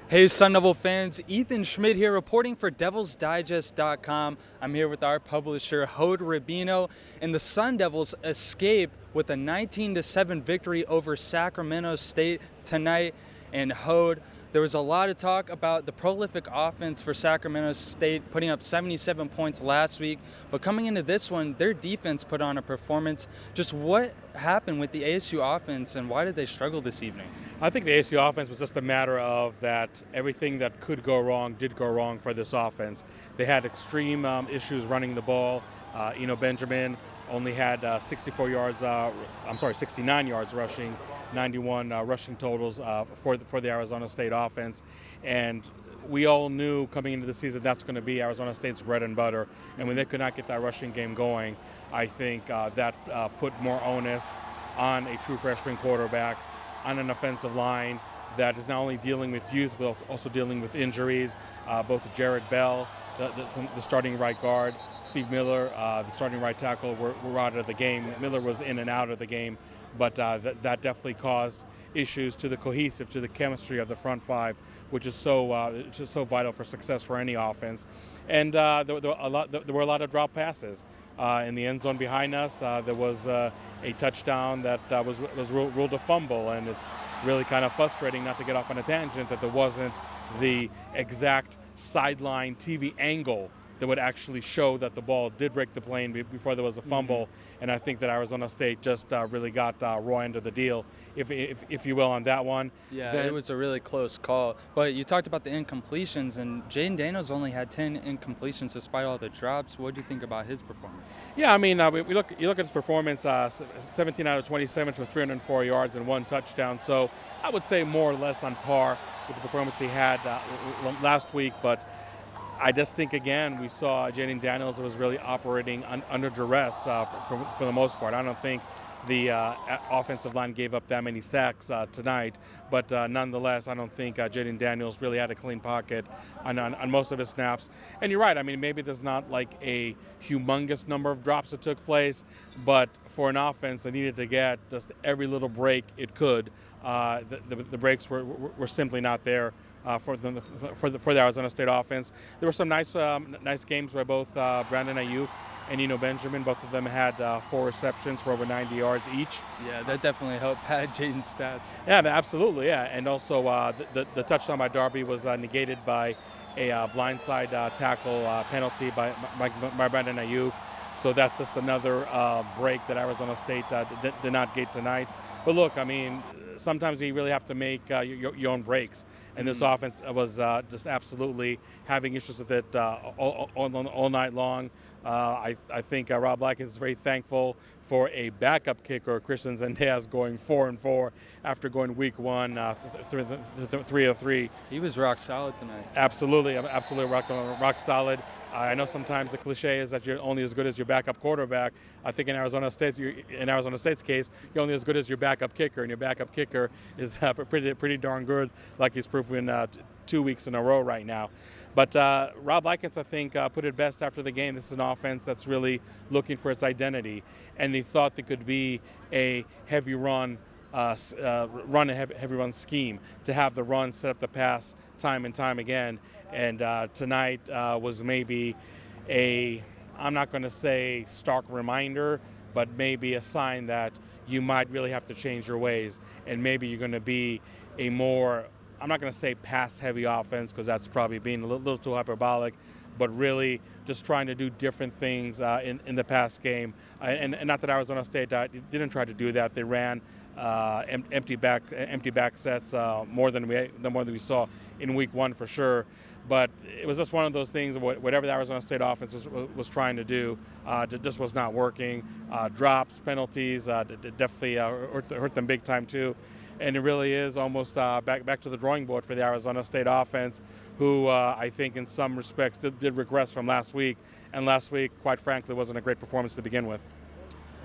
Hey, Sun Devil fans, Ethan Schmidt here reporting for DevilsDigest.com. I'm here with our publisher, Hode Rubino, and the Sun Devils escape with a 19-7 victory over Sacramento State tonight. And Hode, there was a lot of talk about the prolific offense for Sacramento State, putting up 77 points last week. But coming into this one, their defense put on a performance. Just what happened with the ASU offense, and why did they struggle this evening? I think the ASU offense was just a matter of that everything that could go wrong did go wrong for this offense. They had extreme issues running the ball. Benjamin only had 69 yards rushing, 91 rushing totals for the Arizona State offense. And we all knew coming into the season that's going to be Arizona State's bread and butter. And when they could not get that rushing game going, I think that put more onus on a true freshman quarterback, on an offensive line that is not only dealing with youth but also dealing with injuries. Both Jared Bell, the starting right guard, Steve Miller, the starting right tackle, were out of the game. Miller was in and out of the game, but that definitely caused issues to the chemistry of the front five, which is so vital for success for any offense. And there were a lot of drop passes. In the end zone behind us, there was a touchdown that was ruled a fumble, and it's really kind of frustrating, not to get off on a tangent, that there wasn't the exact sideline TV angle that would actually show that the ball did break the plane before there was a fumble. And I think that Arizona State just really got raw end of the deal, if you will, on that one. Yeah, it was a really close call. But you talked about the incompletions, and Jaden Daniels only had 10 incompletions despite all the drops. What do you think about his performance? Yeah, I mean, you look at his performance, 17 out of 27 for 304 yards and 1 touchdown. So I would say more or less on par with the performance he had last week. But I just think, again, we saw Jaden Daniels was really operating under duress for the most part. I don't think the offensive line gave up that many sacks tonight, but nonetheless, I don't think Jaden Daniels really had a clean pocket on most of his snaps. And you're right, I mean, maybe there's not like a humongous number of drops that took place, but for an offense that needed to get just every little break it could, the breaks were simply not there. For the Arizona State offense, there were some nice games where both Brandon Ayuk and Benjamin, both of them had 4 receptions for over 90 yards each. Yeah, that definitely helped pad Jaden's stats. Yeah, absolutely. Yeah, and also the touchdown by Darby was negated by a blindside tackle penalty by Brandon Ayuk. So that's just another break that Arizona State did not get tonight. But look, I mean, sometimes you really have to make your own breaks. And this offense was just absolutely having issues with it all night long. I think Rob Likens is very thankful for a backup kicker, Christian Zendejas, going 4-4 after going week 1 3-3. He was rock solid tonight. Absolutely rock solid. I know sometimes the cliche is that you're only as good as your backup quarterback. I think in Arizona State's case, you're only as good as your backup kicker, and your backup kicker is pretty darn good, like he's proven 2 weeks in a row right now. But Rob Likens, I think, put it best after the game. This is an offense that's really looking for its identity, and they thought there could be a heavy run scheme to have the run set up the pass time and time again. And tonight was maybe I'm not going to say stark reminder, but maybe a sign that you might really have to change your ways, and maybe you're going to be a more, I'm not going to say pass-heavy offense, because that's probably being a little too hyperbolic, but really just trying to do different things in the pass game. And not that Arizona State didn't try to do that. They ran empty back sets more than we saw in week 1 for sure. But it was just one of those things. Whatever the Arizona State offense was trying to do, just was not working. Drops, penalties, definitely hurt them big time too. And it really is almost back to the drawing board for the Arizona State offense, who I think in some respects did regress from last week. And last week, quite frankly, wasn't a great performance to begin with.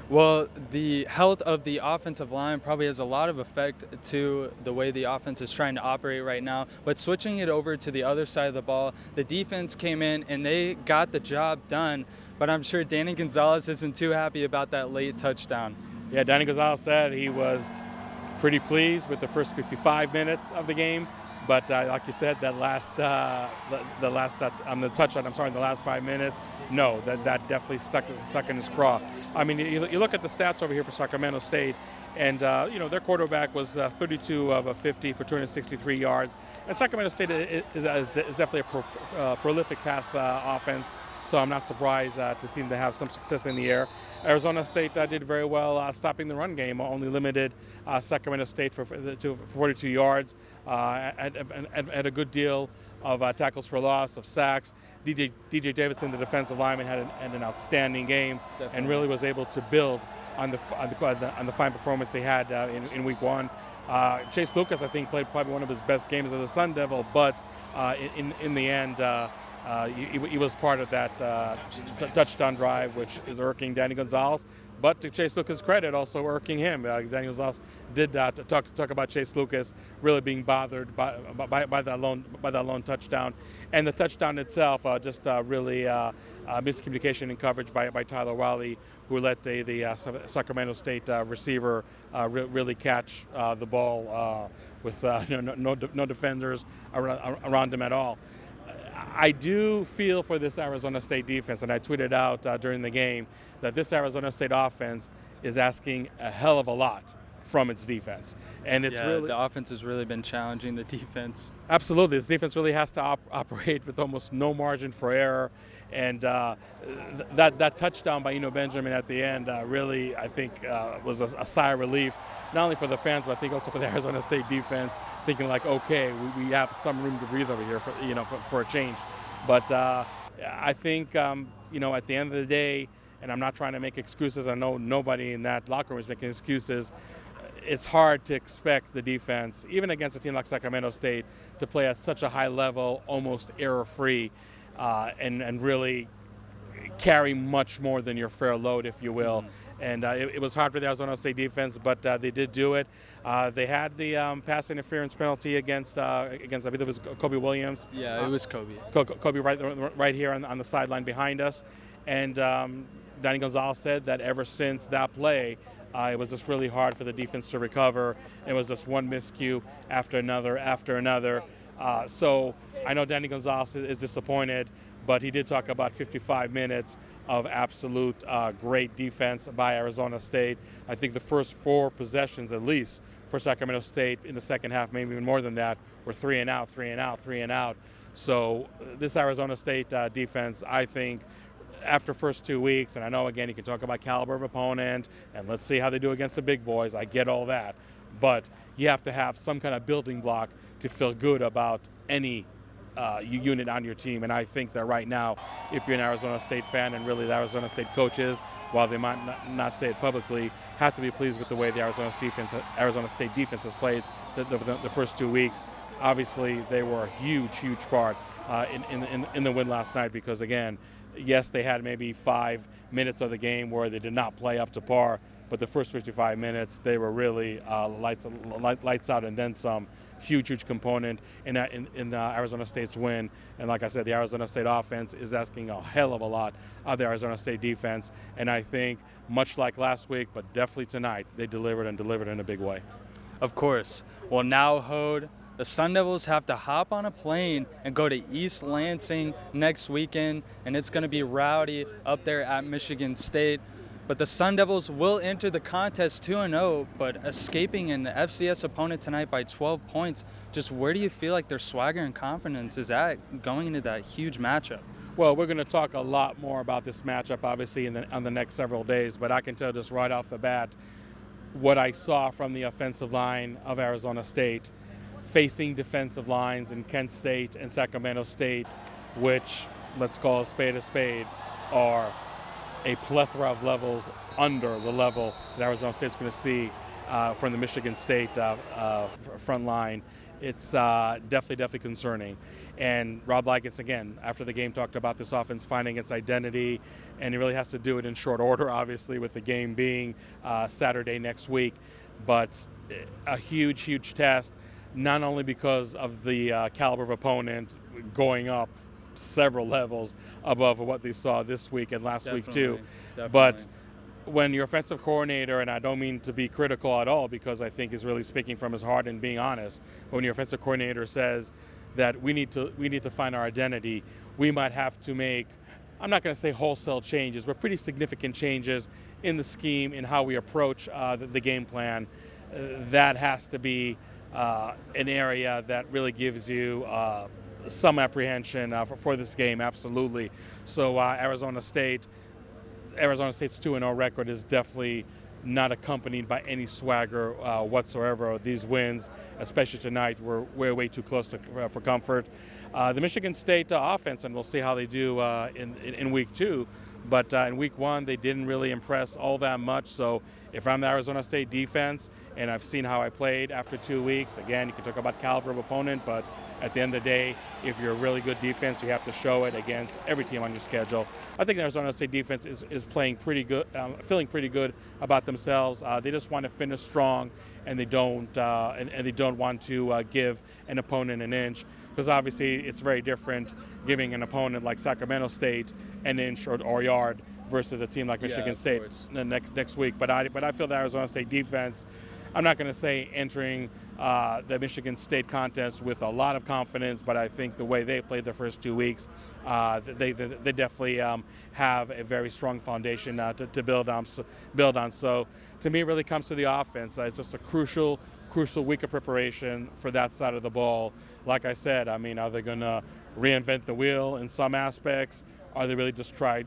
Well, the health of the offensive line probably has a lot of effect to the way the offense is trying to operate right now. But switching it over to the other side of the ball, the defense came in and they got the job done. But I'm sure Danny Gonzalez isn't too happy about that late touchdown. Yeah, Danny Gonzalez said he was pretty pleased with the first 55 minutes of the game, But like you said, that last the touchdown. I'm sorry, in the last 5 minutes. No, that definitely stuck in his craw. I mean, you look at the stats over here for Sacramento State, and their quarterback was 32 of 50 for 263 yards. And Sacramento State is definitely a prolific pass offense. So I'm not surprised to see them to have some success in the air. Arizona State did very well stopping the run game, only limited Sacramento State to 42 yards, had a good deal of tackles for loss, of sacks. DJ Davidson, the defensive lineman, had an outstanding game. Definitely. And really was able to build on the fine performance they had in week one. Chase Lucas, I think, played probably one of his best games as a Sun Devil, but in the end, he was part of that touchdown drive, which is irking Danny Gonzalez. But to Chase Lucas' credit, also irking him. Danny Gonzalez did talk about Chase Lucas really being bothered by that lone touchdown, and the touchdown itself just really miscommunication in coverage by Tyler Wiley, who let the Sacramento State receiver really catch the ball with no defenders around him at all. I do feel for this Arizona State defense, and I tweeted out during the game that this Arizona State offense is asking a hell of a lot from its defense. And it's really, the offense has really been challenging the defense. Absolutely. This defense really has to operate with almost no margin for error. And that touchdown by Benjamin at the end really, I think, was a sigh of relief, not only for the fans, but I think also for the Arizona State defense, thinking like, okay, we have some room to breathe over here for a change. But I think, at the end of the day, and I'm not trying to make excuses, I know nobody in that locker room is making excuses, it's hard to expect the defense, even against a team like Sacramento State, to play at such a high level, almost error-free, and really carry much more than your fair load, if you will. Mm-hmm. And it was hard for the Arizona State defense, but they did do it. They had the pass interference penalty against I believe it was Kobe Williams. Yeah, it was Kobe. Kobe right here on the sideline behind us. And Danny Gonzalez said that ever since that play, it was just really hard for the defense to recover. It was just one miscue after another. So I know Danny Gonzalez is disappointed, but he did talk about 55 minutes of absolute great defense by Arizona State. I think the first 4 possessions, at least, for Sacramento State in the second half, maybe even more than that, were 3 and out. So this Arizona State defense, I think, after first 2 weeks, and I know, again, you can talk about caliber of opponent, and let's see how they do against the big boys. I get all that. But you have to have some kind of building block to feel good about any unit on your team. And I think that right now, if you're an Arizona State fan, and really the Arizona State coaches, while they might not say it publicly, have to be pleased with the way the Arizona State defense has played the first 2 weeks. Obviously, they were a huge part in the win last night because, again, yes, they had maybe 5 minutes of the game where they did not play up to par, but the first 55 minutes, they were really lights out and then some. Huge component in Arizona State's win. And like I said, the Arizona State offense is asking a hell of a lot of the Arizona State defense. And I think, much like last week, but definitely tonight, they delivered in a big way. Of course. Well, now, Hode, the Sun Devils have to hop on a plane and go to East Lansing next weekend, and it's going to be rowdy up there at Michigan State. But the Sun Devils will enter the contest 2-0, but escaping an FCS opponent tonight by 12 points. Just where do you feel like their swagger and confidence is at going into that huge matchup? Well, we're going to talk a lot more about this matchup, obviously, on the next several days. But I can tell just right off the bat what I saw from the offensive line of Arizona State facing defensive lines in Kent State and Sacramento State, which, let's call a spade, are a plethora of levels under the level that Arizona State's going to see from the Michigan State front line. It's definitely concerning. And Rob Likens, again, after the game, talked about this offense finding its identity, and he really has to do it in short order, obviously, with the game being Saturday next week. But a huge test, not only because of the caliber of opponent going up several levels above what they saw this week and last week too. Definitely. But when your offensive coordinator, and I don't mean to be critical at all because I think he's really speaking from his heart and being honest, but when your offensive coordinator says that we need to find our identity, we might have to make, I'm not going to say wholesale changes, but pretty significant changes in the scheme, in how we approach the game plan. That has to be an area that really gives you some apprehension for this game, absolutely. So Arizona State's 2-0 record is definitely not accompanied by any swagger whatsoever. These wins, especially tonight, we're way too close for comfort. The Michigan State offense, and we'll see how they do in week 2. But in week 1, they didn't really impress all that much. So if I'm the Arizona State defense and I've seen how I played after 2 weeks, again, you can talk about caliber of opponent, but at the end of the day, if you're a really good defense, you have to show it against every team on your schedule. I think the Arizona State defense is playing pretty good, feeling pretty good about themselves. They just want to finish strong, and they don't want to give an opponent an inch, because obviously it's very different giving an opponent like Sacramento State an inch or yard versus a team like Michigan State next week. But I feel the Arizona State defense, I'm not going to say entering the Michigan State contest with a lot of confidence, but I think the way they played the first 2 weeks, they definitely have a very strong foundation to build on. So to me, it really comes to the offense. It's just a crucial week of preparation for that side of the ball. Like I said, I mean, are they going to reinvent the wheel in some aspects? Are they really just try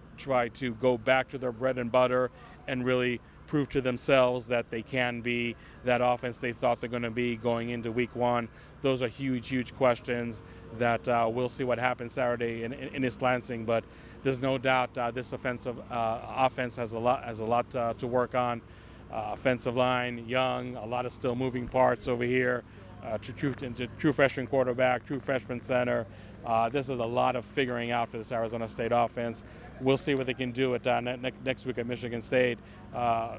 to go back to their bread and butter and really prove to themselves that they can be that offense they thought they're going to be going into week 1? Those are huge questions that we'll see what happens Saturday in East Lansing. But there's no doubt this offense has a lot to work on. Offensive line, young, a lot of still moving parts over here. True freshman quarterback, true freshman center. This is a lot of figuring out for this Arizona State offense. We'll see what they can do at next week at Michigan State. I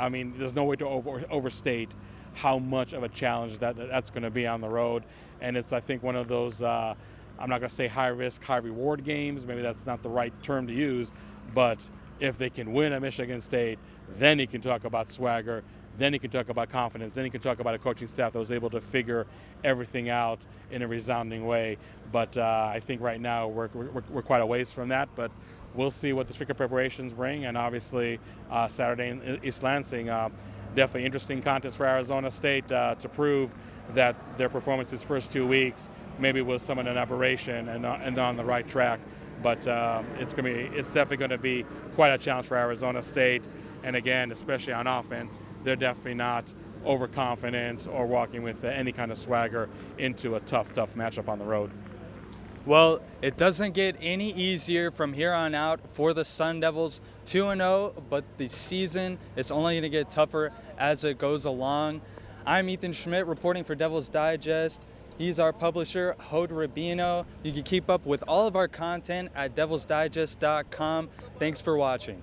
mean, there's no way to overstate how much of a challenge that's going to be on the road. And it's, I think, one of those, I'm not going to say high risk, high reward games. Maybe that's not the right term to use. But if they can win at Michigan State, then you can talk about swagger. Then you can talk about confidence. Then you can talk about a coaching staff that was able to figure everything out in a resounding way. But I think right now we're quite a ways from that. But we'll see what the week of preparations bring. And obviously Saturday in East Lansing, definitely interesting contest for Arizona State to prove that their performances first 2 weeks maybe was somewhat an aberration and they're on the right track. But it's definitely going to be quite a challenge for Arizona State. And again, especially on offense, they're definitely not overconfident or walking with any kind of swagger into a tough matchup on the road. Well, it doesn't get any easier from here on out for the Sun Devils. 2-0, but the season is only going to get tougher as it goes along. I'm Ethan Schmidt reporting for Devil's Digest. He's our publisher, Hod Rubino. You can keep up with all of our content at DevilsDigest.com. Thanks for watching.